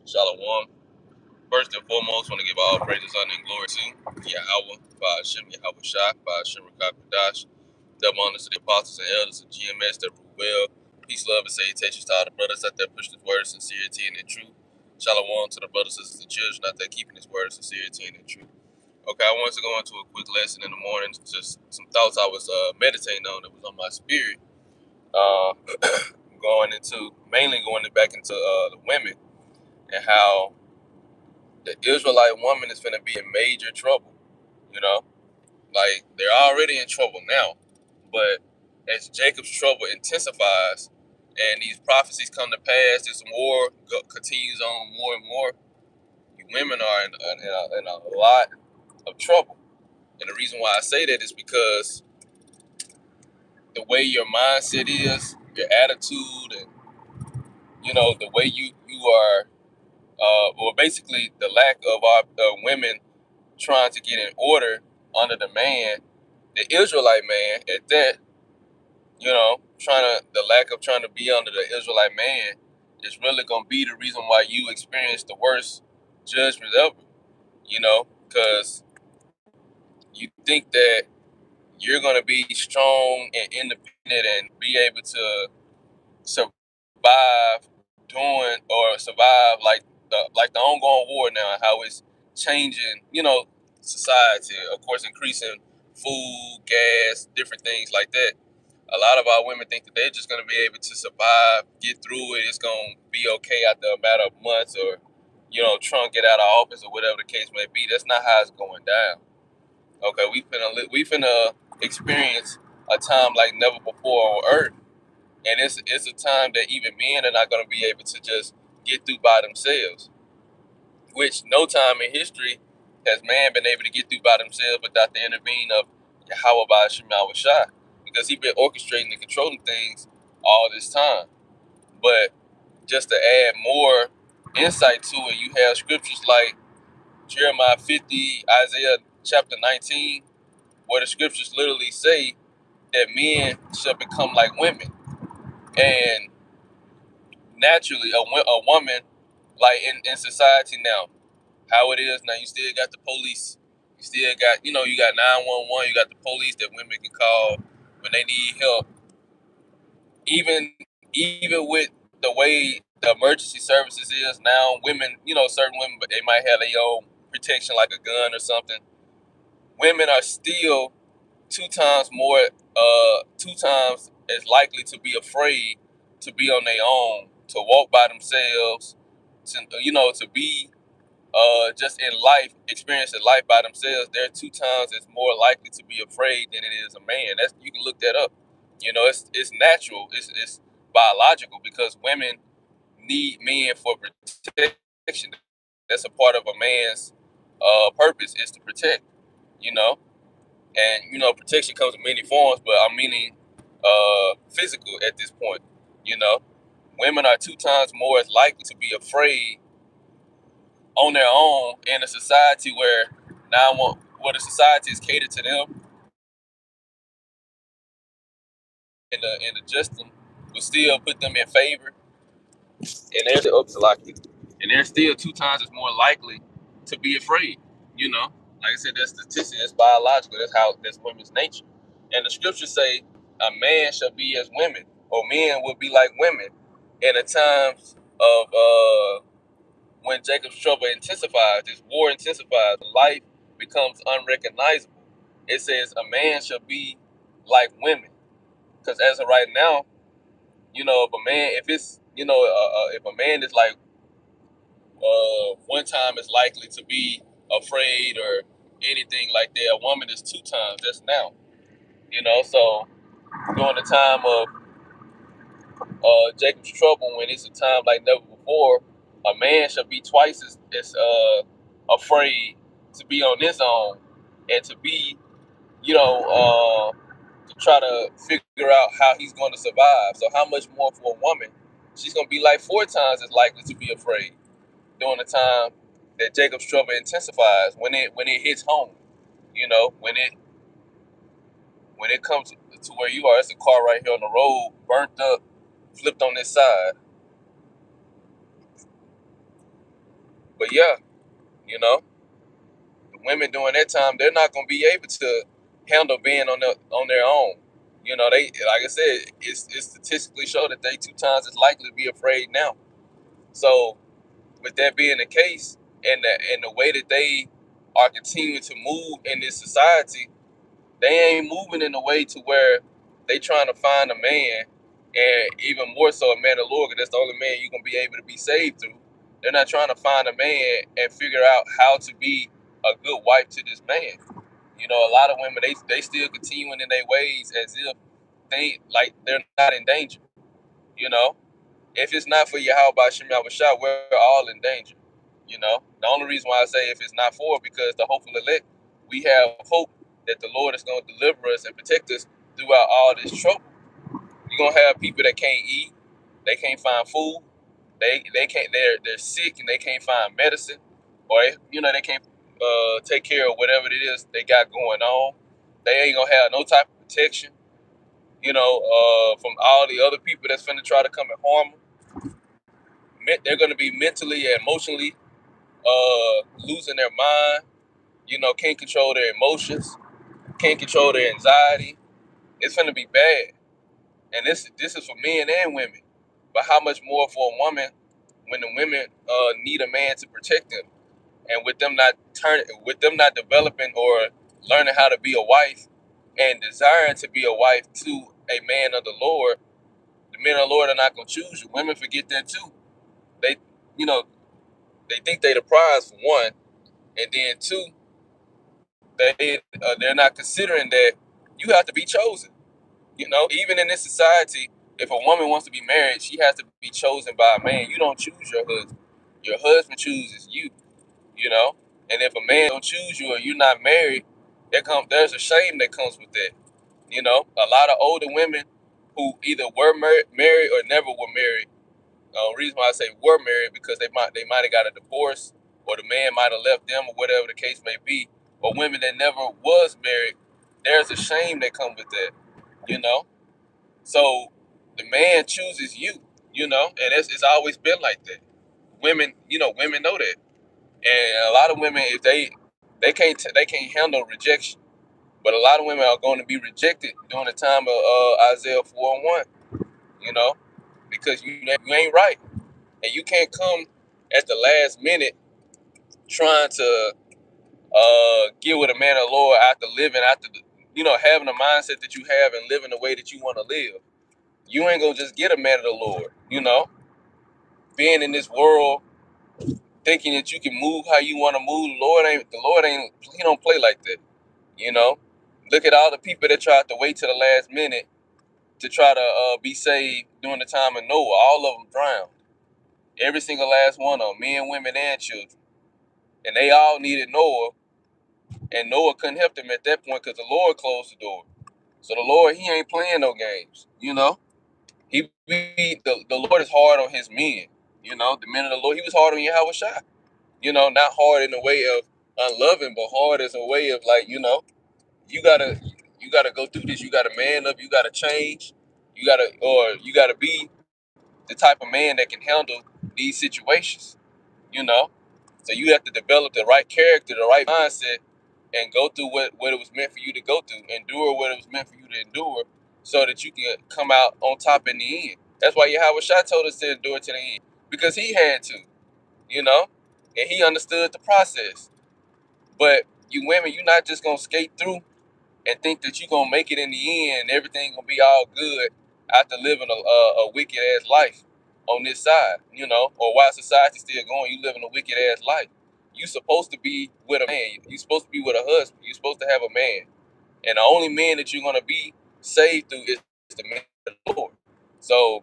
Shalom. First and foremost, want to give all praises, honor, and glory to Yahweh, Ba'ashem, Yahweh Shah, Ba'ashem, Rakakadash. Double honors to the apostles and elders of GMS that rule well. Peace, love, and salutations to all the brothers out there pushing this word of sincerity and in truth. Shalom to the brothers, sisters, and children out there keeping this word of sincerity and in truth. Okay, I wanted to go into a quick lesson in the morning. Just some thoughts I was meditating on that was on my spirit. Uh, mainly going back into the women and how the Israelite woman is going to be in major trouble. You know, like they're already in trouble now, but as Jacob's trouble intensifies and these prophecies come to pass, this war continues on more and more. You women are in a lot of trouble, and the reason why I say that is because the way your mindset is, your attitude, and the way you are, well, basically the lack of our women trying to get in order under the man, the Israelite man at that, the lack of trying to be under the Israelite man is really gonna be the reason why you experience the worst judgment ever, because you think that you're gonna be strong and independent and be able to survive survive like the ongoing war now and how it's changing, society, of course, increasing food, gas, different things like that. A lot of our women think that they're just going to be able to survive, get through it. It's going to be okay after a matter of months, or Trump get out of office, or whatever the case may be. That's not how it's going down. Okay, we finna experience a time like never before on Earth, and it's a time that even men are not going to be able to just get through by themselves. Which no time in history has man been able to get through by themselves without the intervening of Yahweh Ba'ashem Yahweh Shai, because he's been orchestrating and controlling things all this time. But just to add more insight to it, you have scriptures like Jeremiah 50, Isaiah chapter 19, where the scriptures literally say that men shall become like women. And naturally, a woman, like in society now, how it is now, you still got the police. You still got, you got 911, you got the police that women can call when they need help. Even even with the way the emergency services is now, women, certain women, but they might have their own protection like a gun or something. Women are still two times as likely to be afraid to be on their own, to walk by themselves, to be just in life, experiencing life by themselves. They're two times as more likely to be afraid than it is a man. That's, you can look that up. It's natural. It's biological, because women need men for protection. That's a part of a man's purpose, is to protect. You know, and protection comes in many forms, but I'm meaning physical at this point. You know, women are two times more as likely to be afraid on their own in a society where the society is catered to them, and the system will still put them in favor, and they're still and they're still two times as more likely to be afraid. Like I said, that's statistic, that's biological, that's women's nature. And the scriptures say a man shall be as women, or men will be like women in the times of when Jacob's trouble intensifies, this war intensifies, life becomes unrecognizable. It says a man shall be like women, because as of right now, if a man is like one time is likely to be afraid or anything like that, a woman is two times. That's now. So during the time of Jacob's trouble, when it's a time like never before, a man shall be twice afraid to be on his own, and to be, to try to figure out how he's going to survive. So how much more for a woman? She's going to be like four times as likely to be afraid during the time that Jacob's trouble intensifies, when it hits home. When it comes to where you are, it's a car right here on the road, burnt up, flipped on this side. But yeah, you know, the women during that time, they're not gonna be able to handle being on their own. You know, they like I said, it's statistically show that they 2 times as likely to be afraid now. So with that being the case, and the way that they are continuing to move in this society, they ain't moving in a way to where they trying to find a man, and even more so a man of the Lord, 'cause that's the only man you're gonna be able to be saved through. They're not trying to find a man and figure out how to be a good wife to this man. You know, a lot of women they still continuing in their ways as if they're not in danger. You know, if it's not for Yahweh Shem Yahushua, we're all in danger. You know, the only reason why I say if it's not for, because the hopeful elect, we have hope that the Lord is going to deliver us and protect us throughout all this trouble. You're gonna have people that can't eat, they can't find food, they can't they're sick and they can't find medicine, or they can't take care of whatever it is they got going on. They ain't gonna have no type of protection, from all the other people that's finna try to come and harm them. They're gonna be mentally and emotionally losing their mind. Can't control their emotions, can't control their anxiety. It's gonna be bad, and this is for men and women. But how much more for a woman when the women need a man to protect them, and with them not developing or learning how to be a wife and desiring to be a wife to a man of the Lord, the men of the Lord are not gonna choose you. Women forget that too. They, you know, they think they the prize for one, and then two, they're not considering that you have to be chosen. Even in this society, if a woman wants to be married, she has to be chosen by a man. You don't choose your husband. Your husband chooses you, you know? And if a man don't choose you or you're not married, there's a shame that comes with that. A lot of older women who either were married or never were married. Reason why I say were married, because they might have got a divorce, or the man might have left them, or whatever the case may be. Or women that never was married, there's a shame that comes with that. You know, so the man chooses you. And it's always been like that. Women know that, and a lot of women, if they can't handle rejection. But a lot of women are going to be rejected during the time of Isaiah 4:1. You know, because you ain't right. And you can't come at the last minute trying to get with a man of the Lord having the mindset that you have and living the way that you want to live. You ain't gonna just get a man of the Lord. Being in this world, thinking that you can move how you want to move. The Lord ain't. He don't play like that. You know. Look at all the people that tried to wait to the last minute to try to be saved during the time of Noah. All of them drowned. Every single last one of them, men, women, and children. And they all needed Noah, and Noah couldn't help them at that point because the Lord closed the door. So the Lord, he ain't playing no games. The Lord is hard on his men. The men of the Lord, he was hard on Yahweh Shai. Not hard in the way of unloving, but hard as a way of like, you gotta go through this. You gotta man up. You gotta change. You gotta be the type of man that can handle these situations. You know, so you have to develop the right character, the right mindset, and go through what it was meant for you to go through, endure what it was meant for you to endure, so that you can come out on top in the end. That's why Yahweh Shai told us to endure to the end, because he had to, you know, and he understood the process. But you women, you're not just gonna skate through and think that you're gonna make it in the end and everything gonna be all good after living a wicked ass life on this side, or while society's still going, you living a wicked ass life. You supposed to be with a man. You supposed to be with a husband. You supposed to have a man, and the only man that you're gonna be saved through is the man of the Lord. So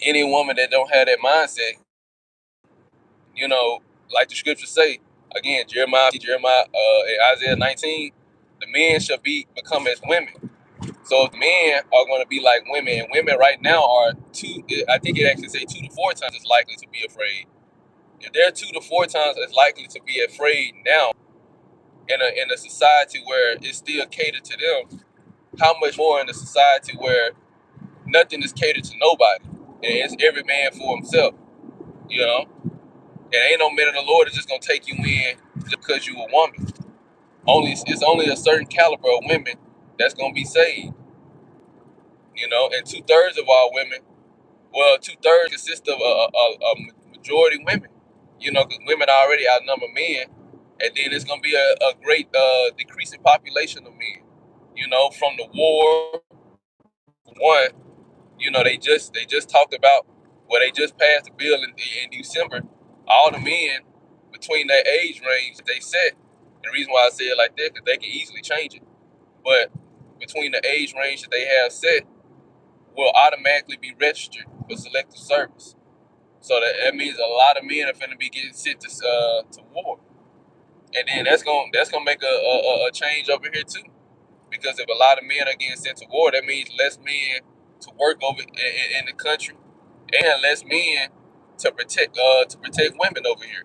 any woman that don't have that mindset, like the scriptures say, again, Jeremiah, in Isaiah 19, the men shall become as women. So if men are going to be like women, and women right now are I think it actually say 2 to 4 times as likely to be afraid. If they're 2 to 4 times as likely to be afraid now in a society where it's still catered to them, how much more in a society where nothing is catered to nobody and it's every man for himself, you know? And ain't no man of the Lord that's just gonna take you in just because you a woman. It's only a certain caliber of women that's gonna be saved. And 2/3 of our women, well, 2/3 consist of a majority women. Because women already outnumber men, and then it's gonna be a great decreasing population of men. From the war, one. They just talked about, well, they just passed a bill in December. All the men between that age range that they set, and the reason why I say it like that, because they can easily change it. But between the age range that they have set, will automatically be registered for selective service. So that means a lot of men are going to be getting sent to war, and then that's gonna make a change over here too. Because if a lot of men are getting sent to war, that means less men to work over in the country, and less men to protect women over here.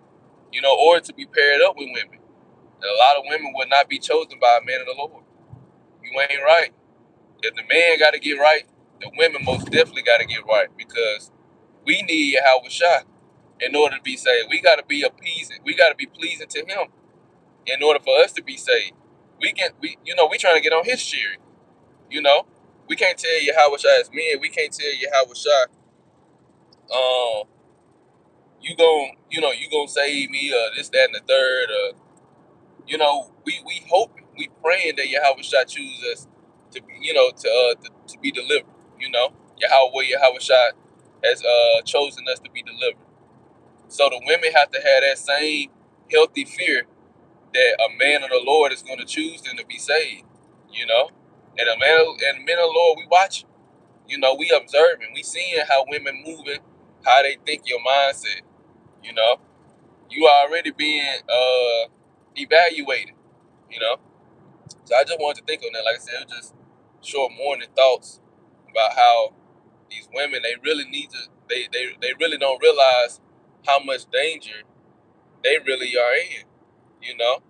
Or to be paired up with women. And a lot of women would not be chosen by a man of the Lord. You ain't right. If the man got to get right, the women most definitely got to get right, because we need Yahweh Shah in order to be saved. We got to be appeasing. We got to be pleasing to Him in order for us to be saved. We trying to get on His chariot. You know, we can't tell you how Shai as men. We can't tell you how Shai, you gonna save me, or this, that, and the third. We hoping, we praying that Yahweh Shai choose us to be, to be delivered. Yahweh Shai has chosen us to be delivered. So the women have to have that same healthy fear that a man of the Lord is going to choose them to be saved. You know, and men of the Lord, we watching. We observing, we seeing how women moving, how they think, your mindset. You know, you already being evaluated. You know, so I just wanted to think on that. Like I said, it was just short morning thoughts about how these women, they really need to, they really don't realize how much danger they really are in. You know,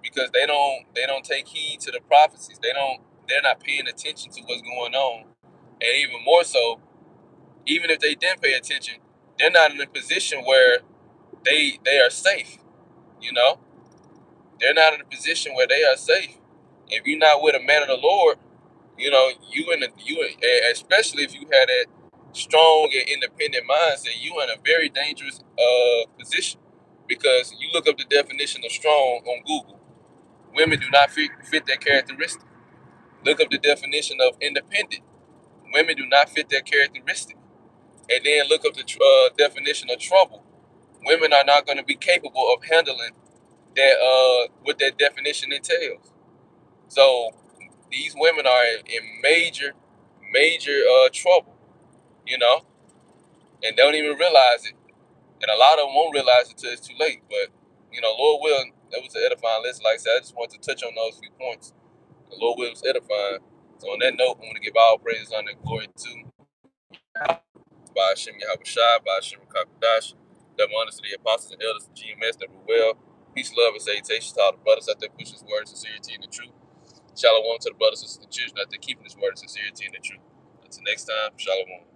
because they don't take heed to the prophecies. They're not paying attention to what's going on, and even more so, even if they didn't pay attention, they're not in a position where they are safe. You know, they're not in a position where they are safe. If you're not with a man of the Lord, especially if you had that strong and independent mindset, you in a very dangerous position, because you look up the definition of strong on Google. Women do not fit that characteristic. Look up the definition of independent. Women do not fit that characteristic. And then look up the definition of trouble. Women are not going to be capable of handling that, what that definition entails. So these women are in major trouble, you know, and don't even realize it. And a lot of them won't realize it until it's too late. But Lord will. That was an edifying list. Like I said, I just wanted to touch on those few points. The Lord will was edifying. So on that note, I'm going to give all praises, honor, and glory to by Hashem Yahweh Shai, by Hashem Kakadash, double honors to the apostles and elders of GMS that were well. Peace, love, and salutations to all the brothers out there pushing His word, sincerity, and the truth. Shalom to the brothers and sisters, not there keeping His word, sincerity, and the truth. Until next time, shalom.